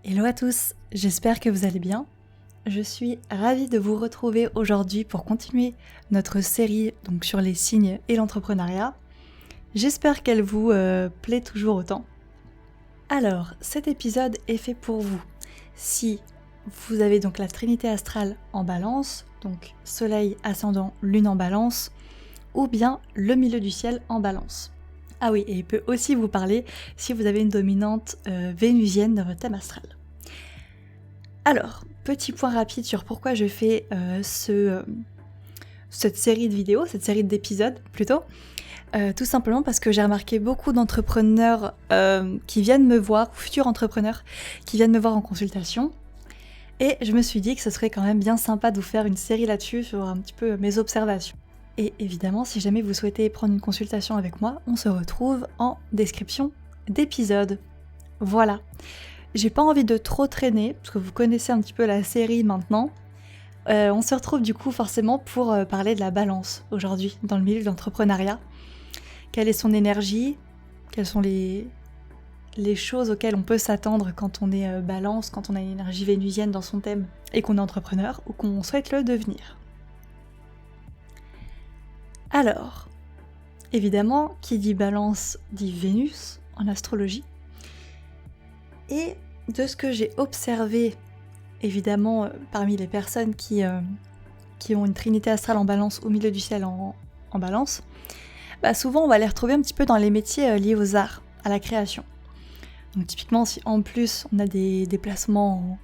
Hello à tous, j'espère que vous allez bien. Je suis ravie de vous retrouver aujourd'hui pour continuer notre série donc sur les signes et l'entrepreneuriat. J'espère qu'elle vous plaît toujours autant. Alors, cet épisode est fait pour vous. Si vous avez donc la trinité astrale en balance, donc soleil, ascendant, lune en balance, ou bien le milieu du ciel en balance. Ah oui, et il peut aussi vous parler si vous avez une dominante vénusienne dans votre thème astral. Alors, petit point rapide sur pourquoi je fais cette série de vidéos, cette série d'épisodes plutôt. Tout simplement parce que j'ai remarqué beaucoup d'entrepreneurs qui viennent me voir, ou futurs entrepreneurs, qui viennent me voir en consultation. Et je me suis dit que ce serait quand même bien sympa de vous faire une série là-dessus sur un petit peu mes observations. Et évidemment, si jamais vous souhaitez prendre une consultation avec moi, on se retrouve en description d'épisode. Voilà. J'ai pas envie de trop traîner, parce que vous connaissez un petit peu la série maintenant. On se retrouve du coup forcément pour parler de la balance aujourd'hui, dans le milieu de l'entrepreneuriat. Quelle est son énergie? Quelles sont les choses auxquelles on peut s'attendre quand on est balance, quand on a une énergie vénusienne dans son thème et qu'on est entrepreneur ou qu'on souhaite le devenir. Alors, évidemment, qui dit balance dit Vénus en astrologie. Et de ce que j'ai observé, évidemment, parmi les personnes qui ont une trinité astrale en balance au milieu du ciel en balance, souvent on va les retrouver un petit peu dans les métiers liés aux arts, à la création. Donc typiquement, si en plus on a des déplacements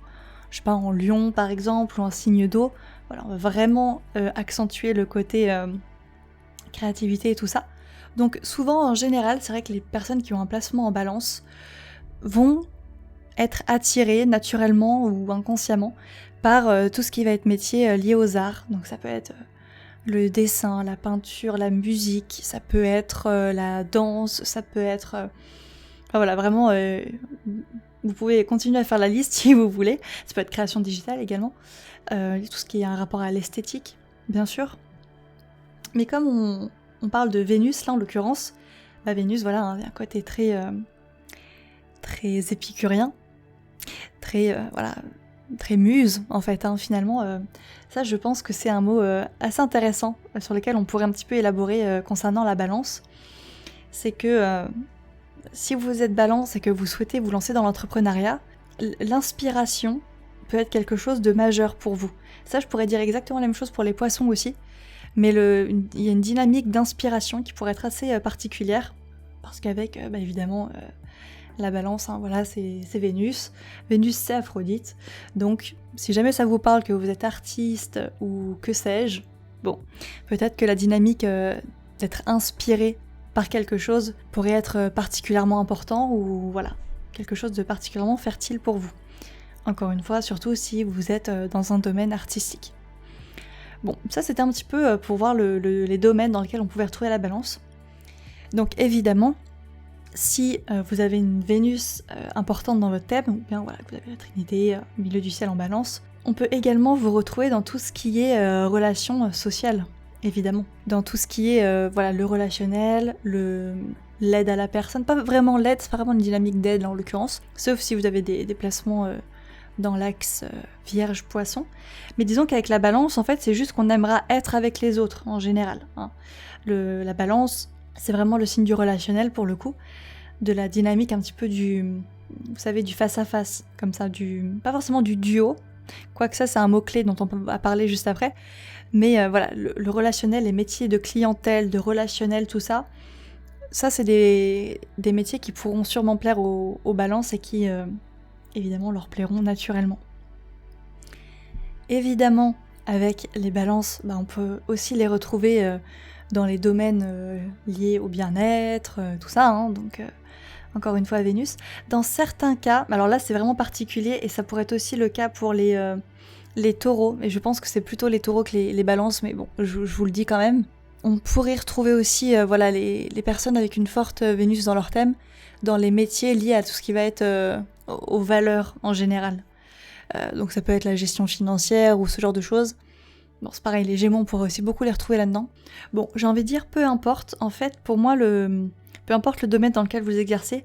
en lion par exemple, ou en signe d'eau, voilà, on va vraiment accentuer le côté créativité et tout ça. Donc souvent, en général, c'est vrai que les personnes qui ont un placement en balance vont être attirées naturellement ou inconsciemment par tout ce qui va être métier lié aux arts. Donc ça peut être le dessin, la peinture, la musique, ça peut être la danse, ça peut être... voilà, vraiment, vous pouvez continuer à faire la liste si vous voulez. Ça peut être création digitale également, tout ce qui est un rapport à l'esthétique, bien sûr. Mais comme on parle de Vénus, là en l'occurrence, Vénus, voilà, un côté très épicurien, très muse en fait, finalement. Ça, je pense que c'est un mot assez intéressant sur lequel on pourrait un petit peu élaborer concernant la balance. C'est que si vous êtes balance et que vous souhaitez vous lancer dans l'entrepreneuriat, l'inspiration peut être quelque chose de majeur pour vous. Ça, je pourrais dire exactement la même chose pour les poissons aussi, mais il y a une dynamique d'inspiration qui pourrait être assez particulière, parce qu'avec, évidemment, la balance, voilà, c'est Vénus. Vénus, c'est Aphrodite. Donc, si jamais ça vous parle que vous êtes artiste ou que sais-je, bon, peut-être que la dynamique d'être inspiré par quelque chose pourrait être particulièrement important ou voilà, quelque chose de particulièrement fertile pour vous. Encore une fois, surtout si vous êtes dans un domaine artistique. Bon, ça c'était un petit peu pour voir les domaines dans lesquels on pouvait retrouver la balance. Donc évidemment, si vous avez une Vénus importante dans votre thème, ou bien voilà, que vous avez la Trinité, milieu du ciel en balance, on peut également vous retrouver dans tout ce qui est relations sociales, évidemment. Dans tout ce qui est le relationnel, l'aide à la personne. Pas vraiment l'aide, c'est pas vraiment une dynamique d'aide là, en l'occurrence, sauf si vous avez des placements dans l'axe Vierge-Poisson. Mais disons qu'avec la balance, en fait, c'est juste qu'on aimera être avec les autres, en général. La balance, c'est vraiment le signe du relationnel, pour le coup, de la dynamique un petit peu du face-à-face, comme ça, pas forcément du duo, quoique ça, c'est un mot-clé dont on va parler juste après, mais le relationnel, les métiers de clientèle, de relationnel, tout ça, c'est des métiers qui pourront sûrement plaire aux balances et qui... évidemment leur plairont naturellement. Évidemment, avec les balances, on peut aussi les retrouver dans les domaines liés au bien-être, tout ça, donc encore une fois Vénus. Dans certains cas, alors là c'est vraiment particulier et ça pourrait être aussi le cas pour les taureaux, et je pense que c'est plutôt les taureaux que les balances, mais bon, je vous le dis quand même. On pourrait retrouver aussi les personnes avec une forte Vénus dans leur thème, dans les métiers liés à tout ce qui va être aux valeurs en général. Donc ça peut être la gestion financière ou ce genre de choses. Bon, c'est pareil, les Gémeaux, on pourrait aussi beaucoup les retrouver là-dedans. Bon, j'ai envie de dire, peu importe, en fait, pour moi, peu importe le domaine dans lequel vous exercez,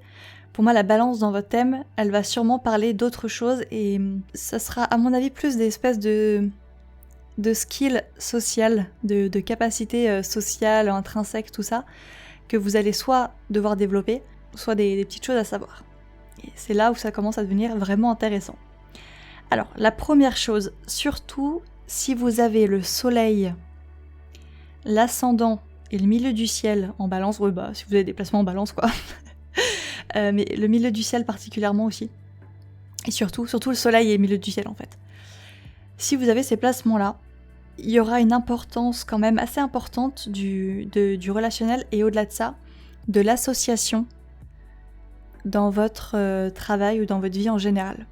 Pour moi, la balance dans votre thème, elle va sûrement parler d'autres choses et ça sera à mon avis plus des espèces de skills sociales, de capacités sociales, intrinsèques, tout ça, que vous allez soit devoir développer, soit des petites choses à savoir. Et c'est là où ça commence à devenir vraiment intéressant. Alors, la première chose, surtout si vous avez le soleil, l'ascendant et le milieu du ciel en balance, si vous avez des placements en balance quoi, mais le milieu du ciel particulièrement aussi, et surtout le soleil et le milieu du ciel en fait. Si vous avez ces placements-là, il y aura une importance quand même assez importante du relationnel et au-delà de ça, de l'association dans votre travail ou dans votre vie en général.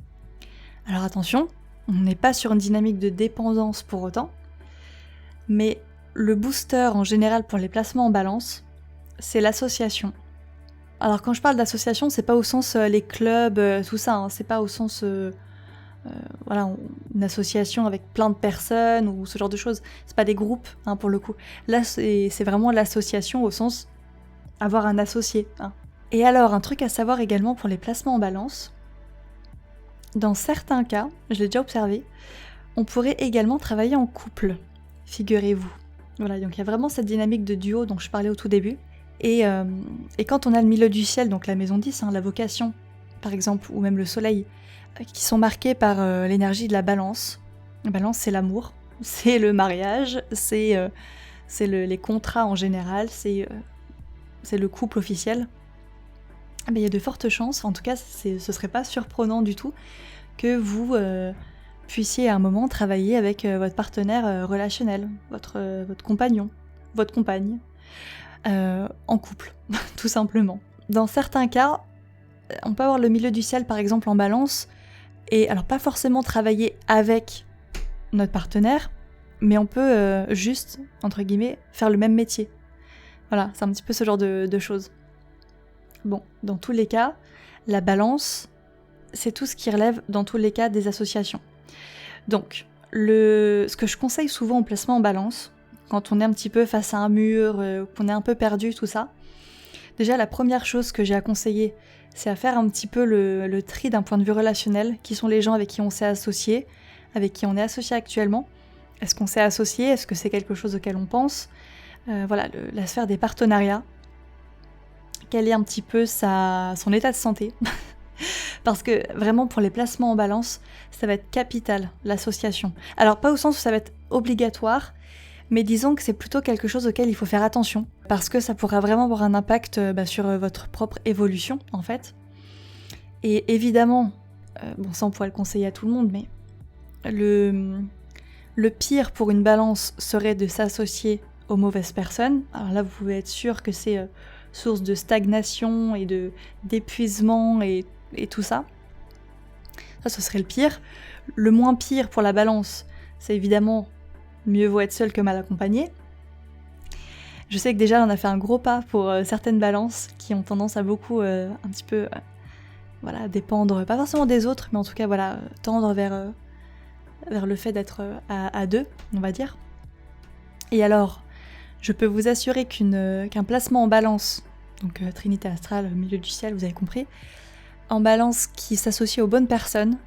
Alors attention, on n'est pas sur une dynamique de dépendance pour autant, mais le booster en général pour les placements en balance, c'est l'association. Alors quand je parle d'association, c'est pas au sens les clubs, tout ça, hein, c'est pas au sens une association avec plein de personnes ou ce genre de choses. C'est pas des groupes hein, pour le coup. Là c'est vraiment l'association au sens avoir un associé. Hein. Et alors un truc à savoir également pour les placements en balance, dans certains cas, je l'ai déjà observé, on pourrait également travailler en couple, figurez-vous. Voilà, donc il y a vraiment cette dynamique de duo dont je parlais au tout début. Et quand on a le milieu du ciel, donc la maison 10, hein, la vocation par exemple, ou même le soleil, qui sont marqués par l'énergie de la balance. La balance, c'est l'amour, c'est le mariage, c'est les contrats en général, c'est le couple officiel. Mais il y a de fortes chances, en tout cas ce serait pas surprenant du tout, que vous puissiez à un moment travailler avec votre partenaire relationnel, votre compagnon, votre compagne, en couple, tout simplement. Dans certains cas, on peut avoir le milieu du ciel par exemple en balance, et alors pas forcément travailler avec notre partenaire, mais on peut juste, entre guillemets, faire le même métier. Voilà, c'est un petit peu ce genre de choses. Bon, dans tous les cas, la balance, c'est tout ce qui relève dans tous les cas des associations. Donc, ce que je conseille souvent au placement en balance, quand on est un petit peu face à un mur, qu'on est un peu perdu, tout ça, déjà la première chose que j'ai à conseiller, c'est à faire un petit peu le tri d'un point de vue relationnel, qui sont les gens avec qui on s'est associé, avec qui on est associé actuellement. Est-ce qu'on s'est associé? Est-ce que c'est quelque chose auquel on pense? Voilà, la sphère des partenariats. Quel est un petit peu son état de santé? Parce que vraiment pour les placements en balance, ça va être capital, l'association. Alors pas au sens où ça va être obligatoire, mais disons que c'est plutôt quelque chose auquel il faut faire attention, parce que ça pourra vraiment avoir un impact sur votre propre évolution en fait. Et évidemment, ça on pourrait le conseiller à tout le monde, mais le pire pour une balance serait de s'associer aux mauvaises personnes. Alors là vous pouvez être sûr que c'est source de stagnation et d'épuisement et tout ça. Ça, ce serait le pire. Le moins pire pour la balance, c'est évidemment mieux vaut être seul que mal accompagné. Je sais que déjà on a fait un gros pas pour certaines balances qui ont tendance à beaucoup un petit peu dépendre, pas forcément des autres, mais en tout cas tendre vers le fait d'être à deux, on va dire. Et alors, je peux vous assurer qu'un placement en balance, donc Trinité astrale, milieu du ciel, vous avez compris, en balance qui s'associe aux bonnes personnes,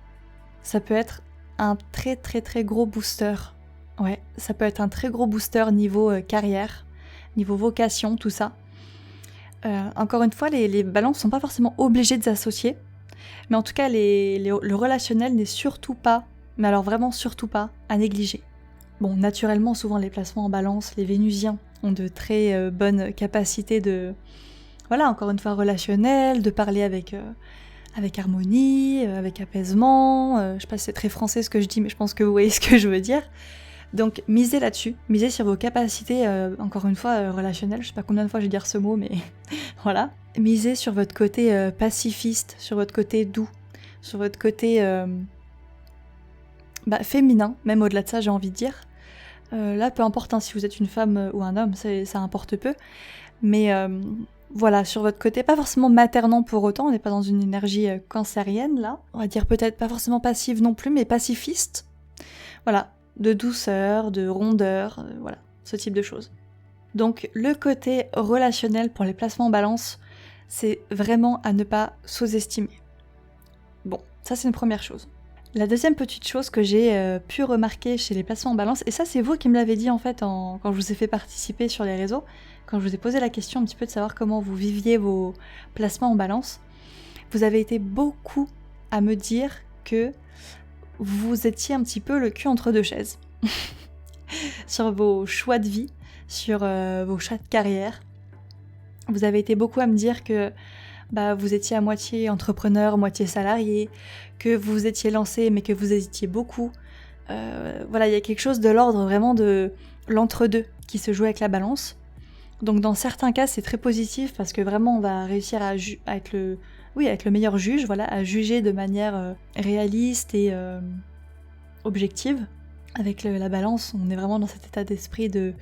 ça peut être un très très très gros booster. Ouais, ça peut être un très gros booster niveau carrière, niveau vocation, tout ça. Encore une fois, les balances sont pas forcément obligées de s'associer, mais en tout cas, le relationnel n'est surtout pas, mais alors vraiment surtout pas, à négliger. Bon, naturellement, souvent les placements en balance, les Vénusiens ont de très bonnes capacités de, encore une fois, relationnel, de parler avec harmonie, avec apaisement. Je sais pas si c'est très français ce que je dis, mais je pense que vous voyez ce que je veux dire. Donc misez là-dessus, misez sur vos capacités, encore une fois, relationnelles. Je sais pas combien de fois je vais dire ce mot, mais voilà. Misez sur votre côté pacifiste, sur votre côté doux, sur votre côté féminin, même au-delà de ça, j'ai envie de dire. Là, peu importe si vous êtes une femme ou un homme, ça importe peu. Mais sur votre côté, pas forcément maternant pour autant, on n'est pas dans une énergie cancérienne là. On va dire peut-être pas forcément passive non plus, mais pacifiste. Voilà, de douceur, de rondeur, ce type de choses. Donc le côté relationnel pour les placements en balance, c'est vraiment à ne pas sous-estimer. Bon, ça c'est une première chose. La deuxième petite chose que j'ai pu remarquer chez les placements en balance, et ça c'est vous qui me l'avez dit en fait quand je vous ai fait participer sur les réseaux, quand je vous ai posé la question un petit peu de savoir comment vous viviez vos placements en balance, vous avez été beaucoup à me dire que vous étiez un petit peu le cul entre deux chaises sur vos choix de vie, sur vos choix de carrière. Vous avez été beaucoup à me dire que vous étiez à moitié entrepreneur, moitié salarié, que vous vous étiez lancé mais que vous hésitiez beaucoup. Voilà, il y a quelque chose de l'ordre vraiment de l'entre-deux qui se joue avec la balance. Donc dans certains cas, c'est très positif parce que vraiment on va réussir à être le meilleur juge, voilà, à juger de manière réaliste et objective. Avec la balance, on est vraiment dans cet état d'esprit de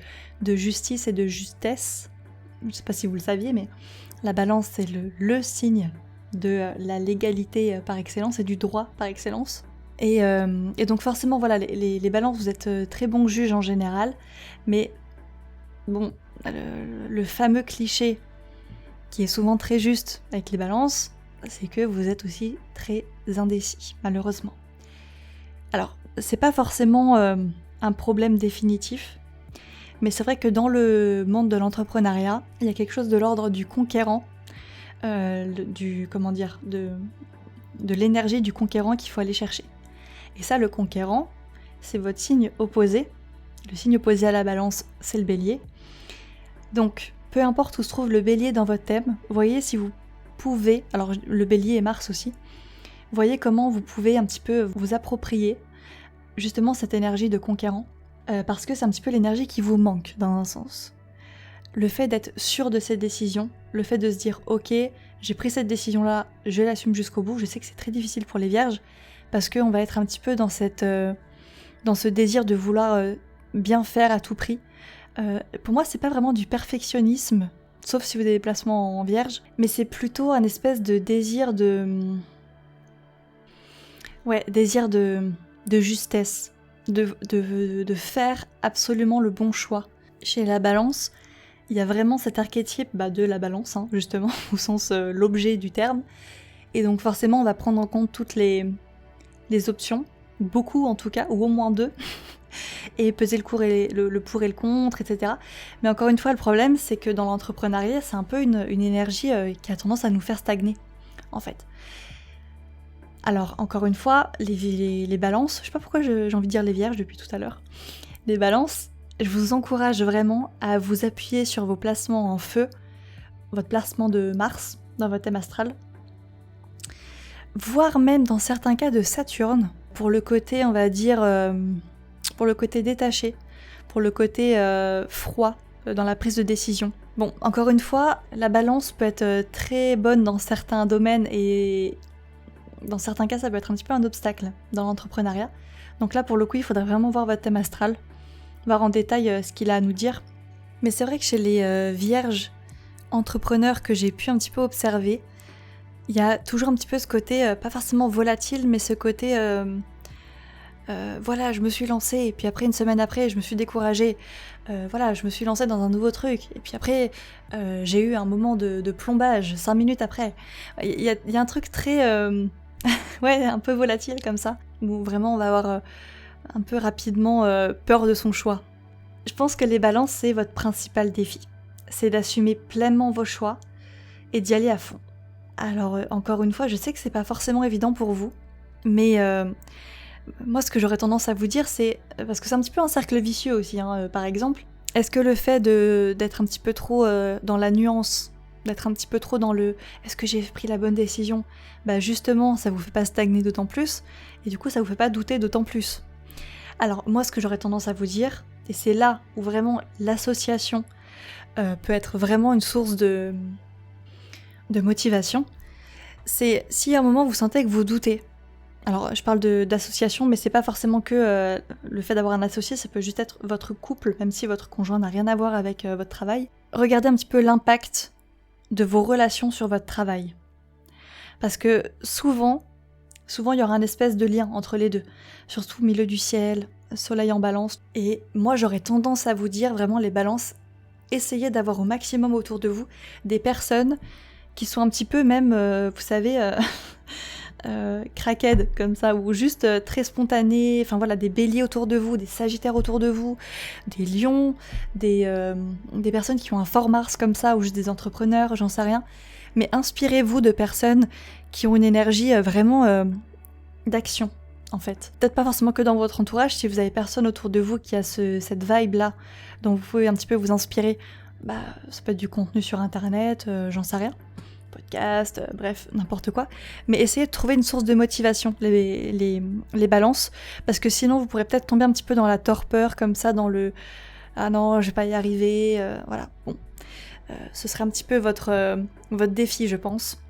justice et de justesse. Je ne sais pas si vous le saviez, mais la balance, c'est le signe de la légalité par excellence et du droit par excellence. Et donc forcément, voilà, les balances, vous êtes très bons juges en général, mais bon, le fameux cliché qui est souvent très juste avec les balances, c'est que vous êtes aussi très indécis, malheureusement. Alors, c'est pas forcément un problème définitif, mais c'est vrai que dans le monde de l'entrepreneuriat, il y a quelque chose de l'ordre du conquérant, de l'énergie du conquérant qu'il faut aller chercher. Et ça, le conquérant, c'est votre signe opposé. Le signe opposé à la balance, c'est le bélier. Donc, peu importe où se trouve le bélier dans votre thème, voyez si vous pouvez, alors le bélier et Mars aussi, voyez comment vous pouvez un petit peu vous approprier justement cette énergie de conquérant, parce que c'est un petit peu l'énergie qui vous manque dans un sens. Le fait d'être sûr de cette décision, le fait de se dire « Ok, j'ai pris cette décision-là, je l'assume jusqu'au bout », je sais que c'est très difficile pour les vierges, parce qu'on va être un petit peu dans ce désir de vouloir bien faire à tout prix. Pour moi, c'est pas vraiment du perfectionnisme, sauf si vous avez des placements en vierge, mais c'est plutôt un espèce de désir de justesse, de faire absolument le bon choix. Chez la balance, il y a vraiment cet archétype de la balance, justement, au sens l'objet du terme, et donc forcément on va prendre en compte toutes les options, beaucoup en tout cas, ou au moins 2, et peser le pour et le contre, etc. Mais encore une fois, le problème, c'est que dans l'entrepreneuriat, c'est un peu une énergie qui a tendance à nous faire stagner, en fait. Alors, encore une fois, les balances, je sais pas pourquoi j'ai envie de dire les vierges depuis tout à l'heure, les balances, je vous encourage vraiment à vous appuyer sur vos placements en feu, votre placement de Mars dans votre thème astral, voire même dans certains cas de Saturne, pour le côté, on va dire, pour le côté détaché, pour le côté froid dans la prise de décision. Bon, encore une fois, la balance peut être très bonne dans certains domaines et dans certains cas, ça peut être un petit peu un obstacle dans l'entrepreneuriat. Donc là, pour le coup, il faudrait vraiment voir votre thème astral, voir en détail ce qu'il a à nous dire. Mais c'est vrai que chez les vierges entrepreneurs que j'ai pu un petit peu observer, il y a toujours un petit peu ce côté, pas forcément volatile, mais ce côté... voilà, je me suis lancée, et puis après, une semaine après, je me suis découragée. Voilà, je me suis lancée dans un nouveau truc, et puis après, j'ai eu un moment de plombage, 5 minutes après. Il y a un truc très... ouais, un peu volatile comme ça, où vraiment on va avoir un peu rapidement peur de son choix. Je pense que les balances, c'est votre principal défi. C'est d'assumer pleinement vos choix et d'y aller à fond. Alors, encore une fois, je sais que c'est pas forcément évident pour vous, mais moi, ce que j'aurais tendance à vous dire, c'est... Parce que c'est un petit peu un cercle vicieux aussi, par exemple. Est-ce que le fait d'être un petit peu trop dans la nuance, d'être un petit peu trop dans le « est-ce que j'ai pris la bonne décision ?» justement, ça vous fait pas stagner d'autant plus, et du coup, ça vous fait pas douter d'autant plus. Alors, moi, ce que j'aurais tendance à vous dire, et c'est là où vraiment l'association peut être vraiment une source de motivation, c'est si à un moment vous sentez que vous doutez. Alors, je parle d'association, mais c'est pas forcément que le fait d'avoir un associé, ça peut juste être votre couple, même si votre conjoint n'a rien à voir avec votre travail. Regardez un petit peu l'impact de vos relations sur votre travail. Parce que souvent, il y aura un espèce de lien entre les deux. Surtout au milieu du ciel, soleil en balance. Et moi, j'aurais tendance à vous dire, vraiment, les balances, essayez d'avoir au maximum autour de vous des personnes qui sont un petit peu même, vous savez, craquettes comme ça, ou juste très spontanés, enfin voilà, des béliers autour de vous, des sagittaires autour de vous, des lions, des personnes qui ont un fort Mars comme ça, ou juste des entrepreneurs, j'en sais rien. Mais inspirez-vous de personnes qui ont une énergie vraiment d'action, en fait. Peut-être pas forcément que dans votre entourage, si vous avez personne autour de vous qui a cette vibe-là, dont vous pouvez un petit peu vous inspirer, ça peut être du contenu sur internet, j'en sais rien, podcast, bref, n'importe quoi. Mais essayez de trouver une source de motivation, les balances, parce que sinon vous pourrez peut-être tomber un petit peu dans la torpeur, comme ça, dans le « ah non, je vais pas y arriver », voilà, bon. Ce serait un petit peu votre défi, je pense,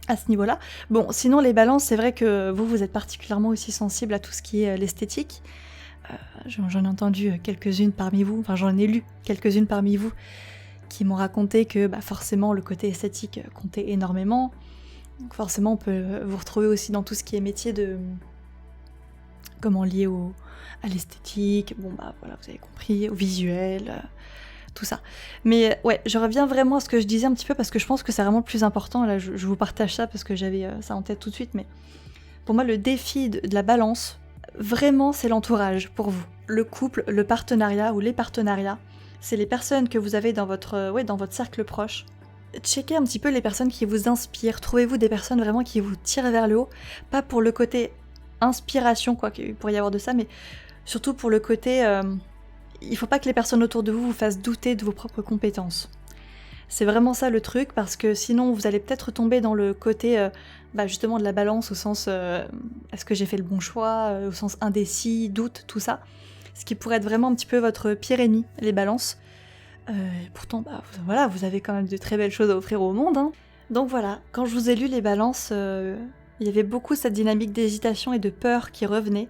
à ce niveau-là. Bon, sinon les balances, c'est vrai que vous êtes particulièrement aussi sensible à tout ce qui est l'esthétique. J'en ai entendu quelques-unes parmi vous, enfin j'en ai lu quelques-unes parmi vous qui m'ont raconté que forcément le côté esthétique comptait énormément. Donc forcément on peut vous retrouver aussi dans tout ce qui est métier de... comment lié à l'esthétique, bon voilà, vous avez compris, au visuel... tout ça. Mais ouais, je reviens vraiment à ce que je disais un petit peu parce que je pense que c'est vraiment le plus important. Là, je vous partage ça parce que j'avais ça en tête tout de suite. Mais pour moi, le défi de la balance, vraiment, c'est l'entourage pour vous. Le couple, le partenariat ou les partenariats, c'est les personnes que vous avez dans votre cercle proche. Checkez un petit peu les personnes qui vous inspirent. Trouvez-vous des personnes vraiment qui vous tirent vers le haut. Pas pour le côté inspiration, quoi qu'il pourrait y avoir de ça, mais surtout pour le côté... il faut pas que les personnes autour de vous vous fassent douter de vos propres compétences. C'est vraiment ça le truc, parce que sinon vous allez peut-être tomber dans le côté justement de la balance, au sens est-ce que j'ai fait le bon choix, au sens indécis, doute, tout ça. Ce qui pourrait être vraiment un petit peu votre pire ennemi, les balances. Pourtant, vous avez quand même de très belles choses à offrir au monde. Hein. Donc voilà, quand je vous ai lu les balances, il y avait beaucoup cette dynamique d'hésitation et de peur qui revenait.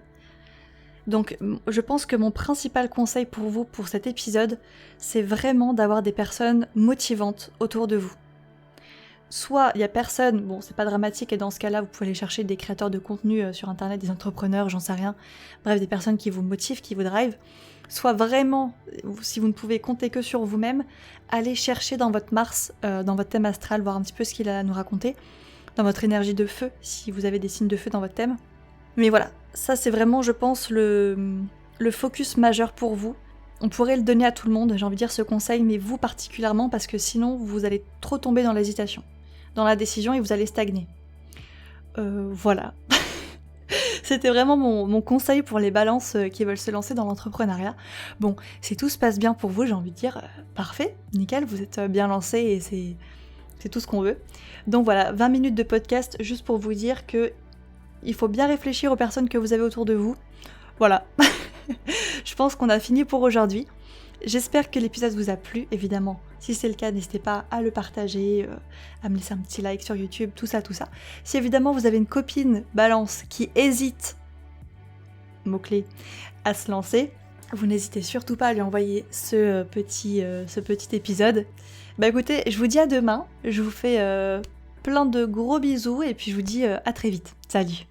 Donc je pense que mon principal conseil pour vous pour cet épisode, c'est vraiment d'avoir des personnes motivantes autour de vous. Soit il y a personne, bon c'est pas dramatique et dans ce cas-là vous pouvez aller chercher des créateurs de contenu sur internet, des entrepreneurs, j'en sais rien, bref des personnes qui vous motivent, qui vous drivent. Soit vraiment, si vous ne pouvez compter que sur vous-même, allez chercher dans votre Mars, dans votre thème astral, voir un petit peu ce qu'il a à nous raconter, dans votre énergie de feu, si vous avez des signes de feu dans votre thème. Mais voilà, ça c'est vraiment, je pense, le focus majeur pour vous. On pourrait le donner à tout le monde, j'ai envie de dire ce conseil, mais vous particulièrement, parce que sinon vous allez trop tomber dans l'hésitation, dans la décision et vous allez stagner. Voilà. C'était vraiment mon conseil pour les balances qui veulent se lancer dans l'entrepreneuriat. Bon, si tout se passe bien pour vous, j'ai envie de dire, parfait, nickel, vous êtes bien lancés et c'est tout ce qu'on veut. Donc voilà, 20 minutes de podcast juste pour vous dire que il faut bien réfléchir aux personnes que vous avez autour de vous. Voilà. Je pense qu'on a fini pour aujourd'hui. J'espère que l'épisode vous a plu, évidemment. Si c'est le cas, n'hésitez pas à le partager, à me laisser un petit like sur YouTube, tout ça. Si évidemment vous avez une copine balance qui hésite, mot-clé, à se lancer, vous n'hésitez surtout pas à lui envoyer ce petit épisode. Écoutez, je vous dis à demain, je vous fais plein de gros bisous et puis je vous dis à très vite. Salut!